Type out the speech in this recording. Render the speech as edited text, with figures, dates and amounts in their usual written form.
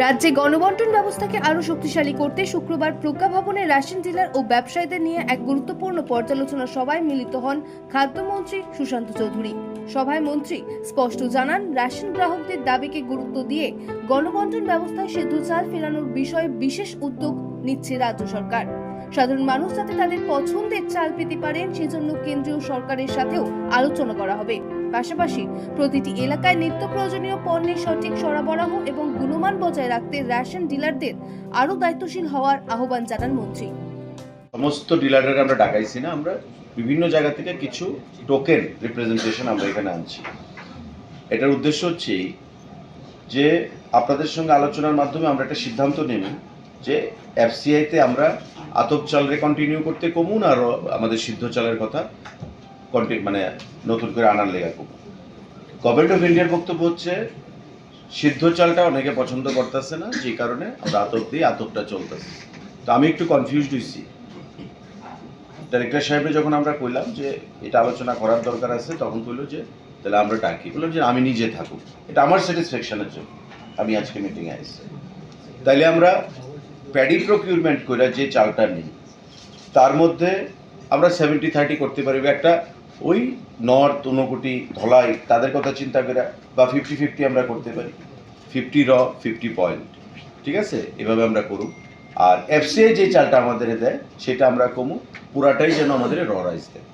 রাজ্যে গণবন্টন ব্যবস্থাকে আরো শক্তিশালী করতে শুক্রবার প্রজ্ঞা ভবনে রেশন ডিলার ও ব্যবসায়ীদের নিয়ে এক গুরুত্বপূর্ণ পর্যালোচনা সভায় মিলিত হন খাদ্যমন্ত্রী সুশান্ত চৌধুরী। সভায় মন্ত্রী স্পষ্ট জানান, রেশন গ্রাহকদের দাবিকে গুরুত্ব দিয়ে গণবন্টন ব্যবস্থায় সেদ্ধ চাল ফেরানোর বিষয়ে বিশেষ উদ্যোগ নিচ্ছে রাজ্য সরকার। সাধারণ মানুষ যাতে তাদের পছন্দের চাল পেতে পারেন সেজন্য কেন্দ্রীয় সরকারের সাথেও আলোচনা করা হবে। পাশাপাশি প্রতিটি এলাকায় নিত্য প্রয়োজনীয় পণ্যের সঠিক সরবরাহ এবং গুণমান বজায় রাখতে রেশন ডিলারদের আরও দায়িত্বশীল হওয়ার আহ্বান জানান মন্ত্রী। সমস্ত ডিলাররা আমরা ডাকাইছি না, আমরা বিভিন্ন জায়গা থেকে কিছু টোকেন রিপ্রেজেন্টেশন আমরা এখানে আনছি। এটার উদ্দেশ্য হচ্ছে যে আপনাদের সঙ্গে আলোচনার মাধ্যমে আমরা একটা সিদ্ধান্ত নেব যে এফসিআইতে আমরা আতপ চালরে কন্টিনিউ করতে কমুন আর আমাদের সিদ্ধ চালের কথা মানে নতুন করে আনার লেগা কমুন। গভর্নমেন্ট অফ ইন্ডিয়ার বক্তব্য হচ্ছে সিদ্ধ চালটা অনেকে পছন্দ করতেছে না, যে কারণে আমরা আতপ দিয়ে আতপটা চলতেছে। তো আমি একটু কনফিউজড হয়েছি। ডাইরেক্টর সাহেবের যখন আমরা কইলাম যে এটা আলোচনা করার দরকার আছে, তখন কইলো যে তাহলে আমরা ডাকি। বললাম যে আমি নিজে থাকুক, এটা আমার স্যাটিসফ্যাকশনের জন্য আমি আজকে মিটিংয়ে আসছি। তাইলে আমরা প্যাডি প্রকিউরমেন্ট করে যে চালটা নিই তার মধ্যে আমরা 70-30 করতে পারি। একটা ওই নর্থ, ঊনকোটি, ধলাই তাদের কথা চিন্তা করে বা 50-50 আমরা করতে পারি। 50 র 50 পয়েন্ট, ঠিক আছে, এভাবে আমরা করুক। আর এফসিআই যে চালটা আমাদের দেয় সেটা আমরা কমু, পুরাটাই যেন আমাদের র রাইস দেয়।